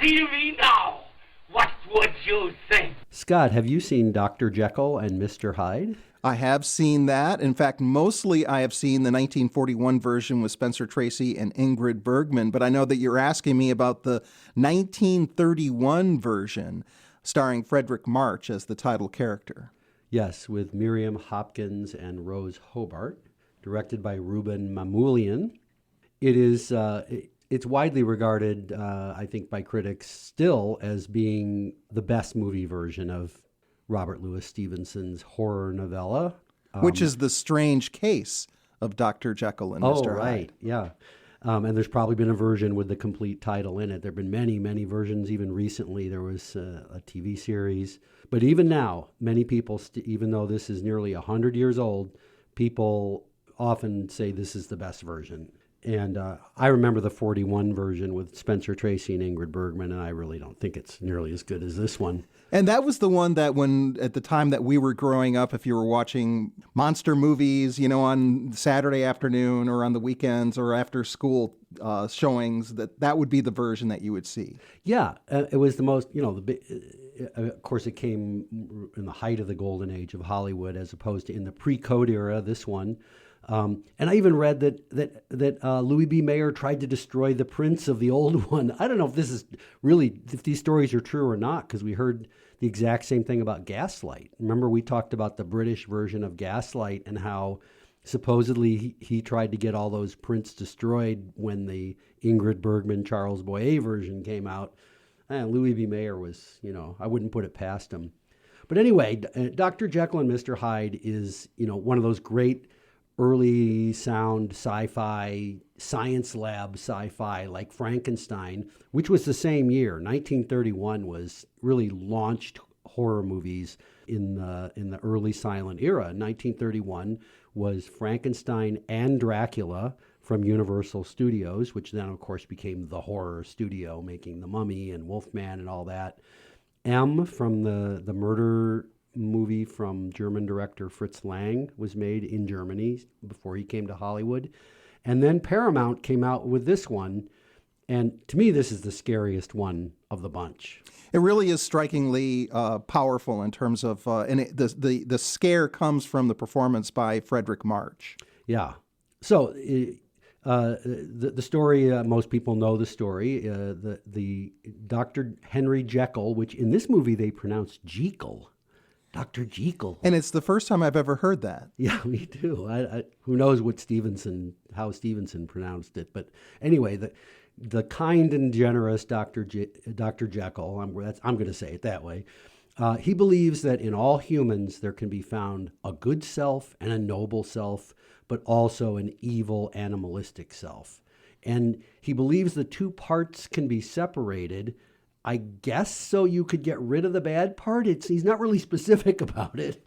see me now. What would you think? Scott, have you seen Dr. Jekyll and Mr. Hyde? I have seen that. In fact, mostly I have seen the 1941 version with Spencer Tracy and Ingrid Bergman, but I know that you're asking me about the 1931 version starring Fredric March as the title character. Yes, with Miriam Hopkins and Rose Hobart, directed by Ruben Mamoulian. It is it's widely regarded, I think, by critics still as being the best movie version of Robert Louis Stevenson's horror novella. Which is The Strange Case of Dr. Jekyll and Mr. Hyde. Oh, right, yeah. And there's probably been a version with the complete title in it. There have been many, many versions. Even recently, there was a TV series. But even now, many people, even though this is nearly 100 years old, people often say this is the best version. And I remember the 41 version with Spencer Tracy and Ingrid Bergman, and I really don't think it's nearly as good as this one. And that was the one that at the time that we were growing up, if you were watching monster movies, on Saturday afternoon or on the weekends or after school showings, that would be the version that you would see. Yeah, it was the most, of course it came in the height of the golden age of Hollywood as opposed to in the pre-code era, this one. And I even read that Louis B. Mayer tried to destroy the prints of the old one. I don't know if this is really, if these stories are true or not, because we heard the exact same thing about Gaslight. Remember, we talked about the British version of Gaslight and how supposedly he tried to get all those prints destroyed when the Ingrid Bergman, Charles Boyer version came out. And Louis B. Mayer was, I wouldn't put it past him. But anyway, Dr. Jekyll and Mr. Hyde is, one of those great early sound sci-fi, science lab sci-fi like Frankenstein, which was the same year. 1931 was really launched horror movies in the early silent era. 1931 was Frankenstein and Dracula from Universal Studios, which then of course became the horror studio, making The Mummy and Wolfman and all that. M from the murder movie from German director Fritz Lang was made in Germany before he came to Hollywood. And then Paramount came out with this one. And to me, this is the scariest one of the bunch. It really is strikingly powerful in terms of, the scare comes from the performance by Fredric March. Yeah. So the story, most people know the story. The Dr. Henry Jekyll, which in this movie they pronounce Jekyll. Dr. Jekyll. And it's the first time I've ever heard that. Yeah, me too. Who knows how Stevenson pronounced it. But anyway, the kind and generous Dr. Jekyll, I'm going to say it that way, he believes that in all humans there can be found a good self and a noble self, but also an evil animalistic self. And he believes the two parts can be separated, I guess, so you could get rid of the bad part. He's not really specific about it,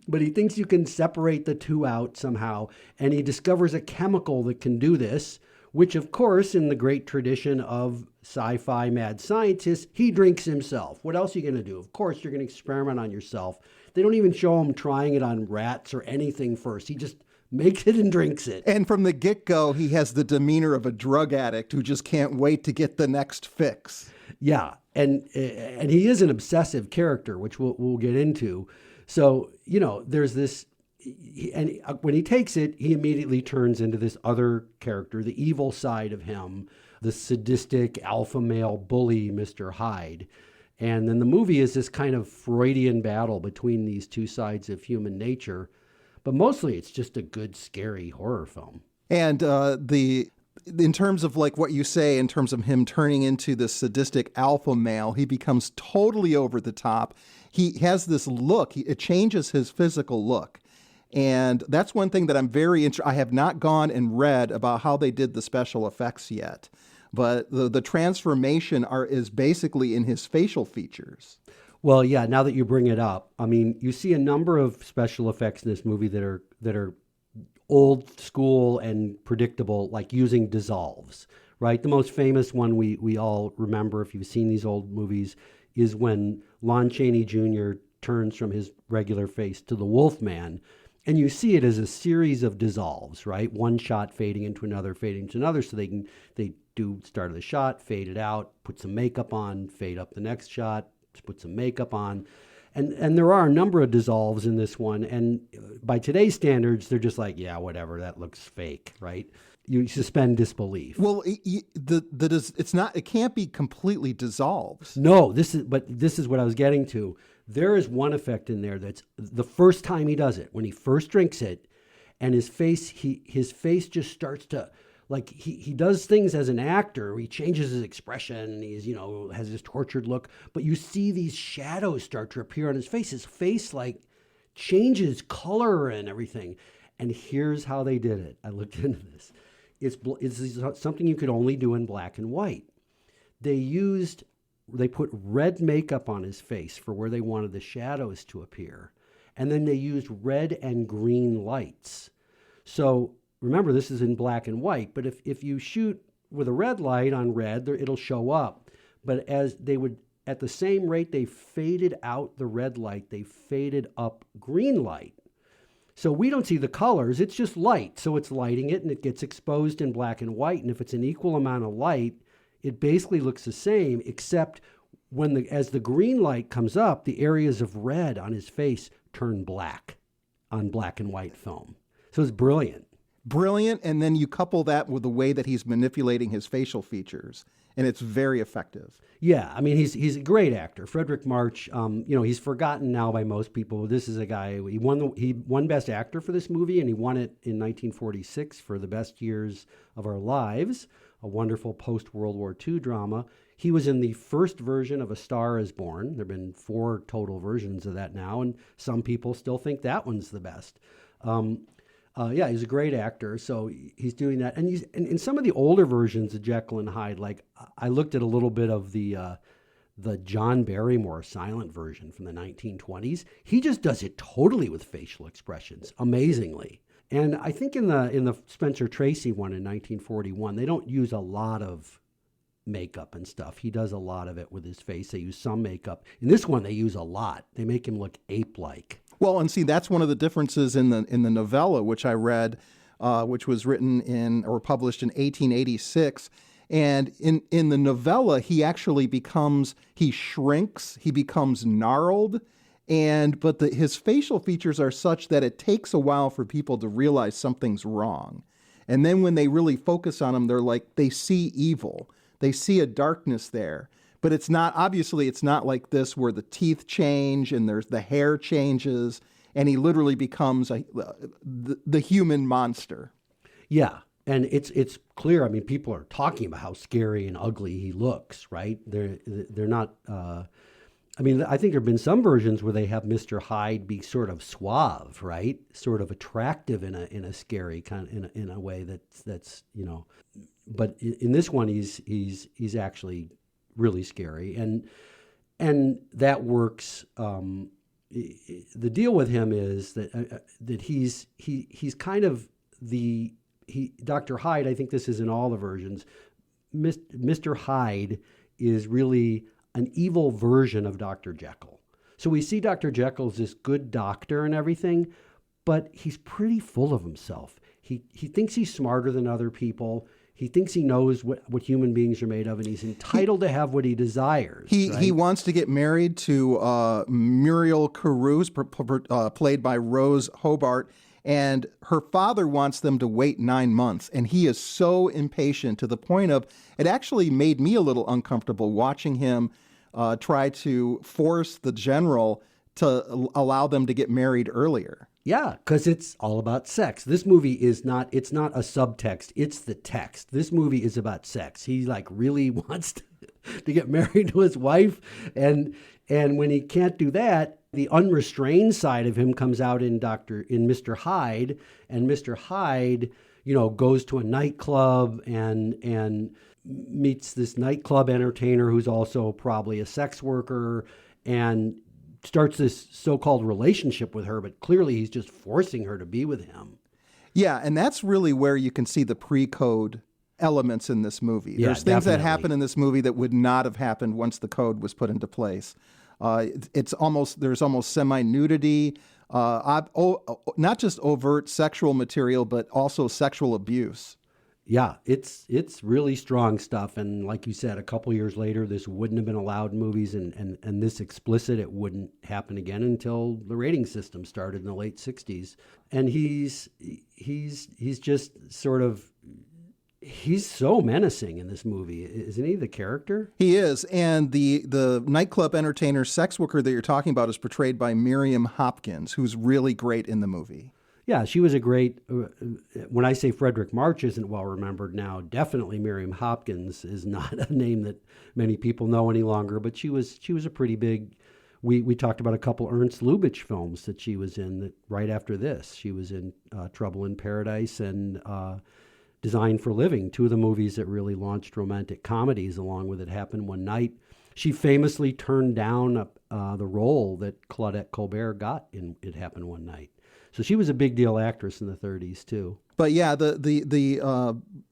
but he thinks you can separate the two out somehow. And he discovers a chemical that can do this, which, of course, in the great tradition of sci-fi mad scientists, he drinks himself. What else are you going to do? Of course, you're going to experiment on yourself. They don't even show him trying it on rats or anything first. He just makes it and drinks it. And from the get-go, he has the demeanor of a drug addict who just can't wait to get the next fix. Yeah, and he is an obsessive character, which we'll get into. So, there's this, and when he takes it, he immediately turns into this other character, the evil side of him, the sadistic alpha male bully, Mr. Hyde. And then the movie is this kind of Freudian battle between these two sides of human nature. But mostly it's just a good, scary horror film. And in terms of like what you say, in terms of him turning into this sadistic alpha male, he becomes totally over the top. He has this look. It changes his physical look. And that's one thing that I'm very interested. I have not gone and read about how they did the special effects yet. But the transformation is basically in his facial features. Well, yeah, now that you bring it up, I mean, you see a number of special effects in this movie that are old school and predictable, like using dissolves, right? The most famous one we all remember, if you've seen these old movies, is when Lon Chaney Jr. turns from his regular face to the Wolfman, and you see it as a series of dissolves, right? One shot fading into another, so they do do start of the shot, fade it out, put some makeup on, fade up the next shot, put some makeup on. And there are a number of dissolves in this one. And by today's standards, they're just like, yeah, whatever, that looks fake, right? You suspend disbelief. Well, it's not. It can't be completely dissolved. No, this is what I was getting to. There is one effect in there that's the first time he does it, when he first drinks it, and his face just starts to, like, he does things as an actor. He changes his expression. He's, has this tortured look, but you see these shadows start to appear on his face. His face like changes color and everything. And here's how they did it. I looked into this. It's something you could only do in black and white. They put red makeup on his face for where they wanted the shadows to appear. And then they used red and green lights. So remember, this is in black and white, but if you shoot with a red light on red, it'll show up. But as they would, at the same rate they faded out the red light, they faded up green light. So we don't see the colors, it's just light. So it's lighting it and it gets exposed in black and white. And if it's an equal amount of light, it basically looks the same, except as the green light comes up, the areas of red on his face turn black on black and white film. So it's brilliant. Brilliant, and then you couple that with the way that he's manipulating his facial features, and it's very effective. Yeah, I mean, he's a great actor. Fredric March, he's forgotten now by most people. This is a guy, he won Best Actor for this movie, and he won it in 1946 for The Best Years of Our Lives, a wonderful post-World War II drama. He was in the first version of A Star is Born. There have been 4 total versions of that now, and some people still think that one's the best. He's a great actor, so he's doing that. And in some of the older versions of Jekyll and Hyde, like I looked at a little bit of the John Barrymore silent version from the 1920s. He just does it totally with facial expressions, amazingly. And I think in the Spencer Tracy one in 1941, they don't use a lot of makeup and stuff. He does a lot of it with his face. They use some makeup. In this one, they use a lot. They make him look ape-like. Well, and see, that's one of the differences in the novella, which I read, which was written or published in 1886. And in the novella, he actually he shrinks, he becomes gnarled, but his facial features are such that it takes a while for people to realize something's wrong. And then when they really focus on him, they see evil. They see a darkness there. But it's not like this where the teeth change and the hair changes and he literally becomes the human monster. Yeah, and it's clear. I mean, people are talking about how scary and ugly he looks, right? They're not. I think there have been some versions where they have Mr. Hyde be sort of suave, right? Sort of attractive in a scary kind in a way that's. But in this one, he's actually really scary, and that works. The deal with him is that he's kind of Dr. Hyde. I think this is in all the versions. Mr. Hyde is really an evil version of Dr. Jekyll. So we see Dr. Jekyll as this good doctor and everything, but he's pretty full of himself. He thinks he's smarter than other people. He thinks he knows what human beings are made of, and he's entitled to have what he desires. He wants to get married to Muriel Carews, played by Rose Hobart, and her father wants them to wait 9 months, and he is so impatient to the point of it actually made me a little uncomfortable watching him try to force the general to allow them to get married earlier. Yeah, because it's all about sex. This movie it's not a subtext, it's the text. This movie is about sex. He really wants to get married to his wife, and when he can't do that, the unrestrained side of him comes out in Mr. Hyde, and Mr. Hyde, goes to a nightclub and meets this nightclub entertainer who's also probably a sex worker, and starts this so-called relationship with her, but clearly he's just forcing her to be with him. Yeah, and that's really where you can see the pre-code elements in this movie. Yeah, there's things that happen in this movie that would not have happened once the code was put into place. There's almost semi-nudity, not just overt sexual material, but also sexual abuse. Yeah, it's really strong stuff. And like you said, a couple years later, this wouldn't have been allowed in movies, and this explicit, it wouldn't happen again until the rating system started in the late '60s. And he's just sort of he's so menacing in this movie, isn't he? The character. He is, and the nightclub entertainer, sex worker that you're talking about is portrayed by Miriam Hopkins, who's really great in the movie. Yeah, she was a great. When I say Fredric March isn't well remembered now, definitely Miriam Hopkins is not a name that many people know any longer. But she was a pretty big. We talked about a couple Ernst Lubitsch films that she was in. That right after this, she was in Trouble in Paradise and Designed for Living, two of the movies that really launched romantic comedies. Along with It Happened One Night, she famously turned down the role that Claudette Colbert got in It Happened One Night. So she was a big deal actress in the '30s too. But yeah, the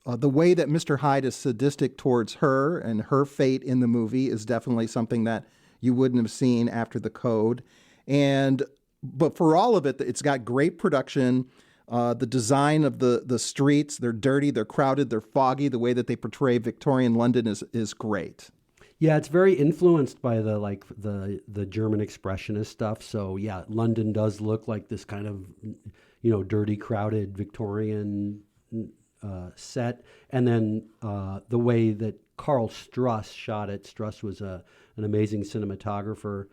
way that Mr. Hyde is sadistic towards her and her fate in the movie is definitely something that you wouldn't have seen after the Code. But for all of it, it's got great production. The design of the streets, they're dirty, they're crowded, they're foggy. The way that they portray Victorian London is great. Yeah, it's very influenced by the German expressionist stuff. So yeah, London does look like this kind of, dirty, crowded Victorian set. And then the way that Karl Struss shot it. Struss was an amazing cinematographer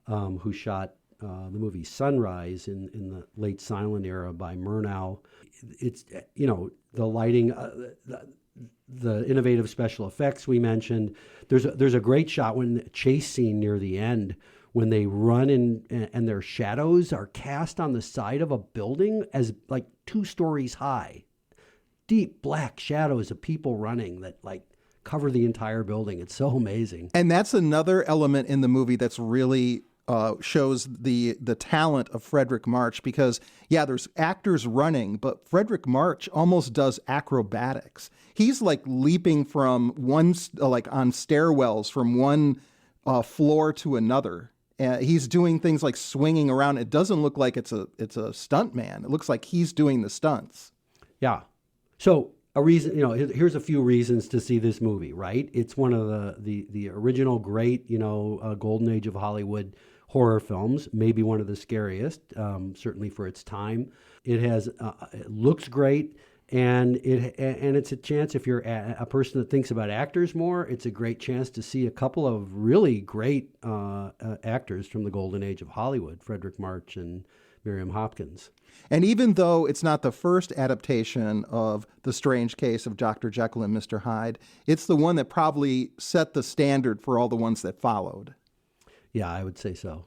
who shot the movie Sunrise in the late silent era by Murnau. It's the lighting. The innovative special effects we mentioned. There's a great shot when the chase scene near the end when they run and their shadows are cast on the side of a building as like 2 stories high. Deep black shadows of people running that like cover the entire building. It's so amazing. And that's another element in the movie that's really shows the talent of Fredric March, because there's actors running, but Fredric March almost does acrobatics. He's like leaping from on stairwells from one floor to another. He's doing things like swinging around. It doesn't look like it's a stunt man. It looks like he's doing the stunts. Yeah. So a reason, here's a few reasons to see this movie, right? It's one of the original great, golden age of Hollywood horror films, maybe one of the scariest, certainly for its time. It looks great, and it's a chance, if you're a person that thinks about actors more, it's a great chance to see a couple of really great actors from the golden age of Hollywood, Fredric March and Miriam Hopkins. And even though it's not the first adaptation of The Strange Case of Dr. Jekyll and Mr. Hyde, it's the one that probably set the standard for all the ones that followed. Yeah, I would say so.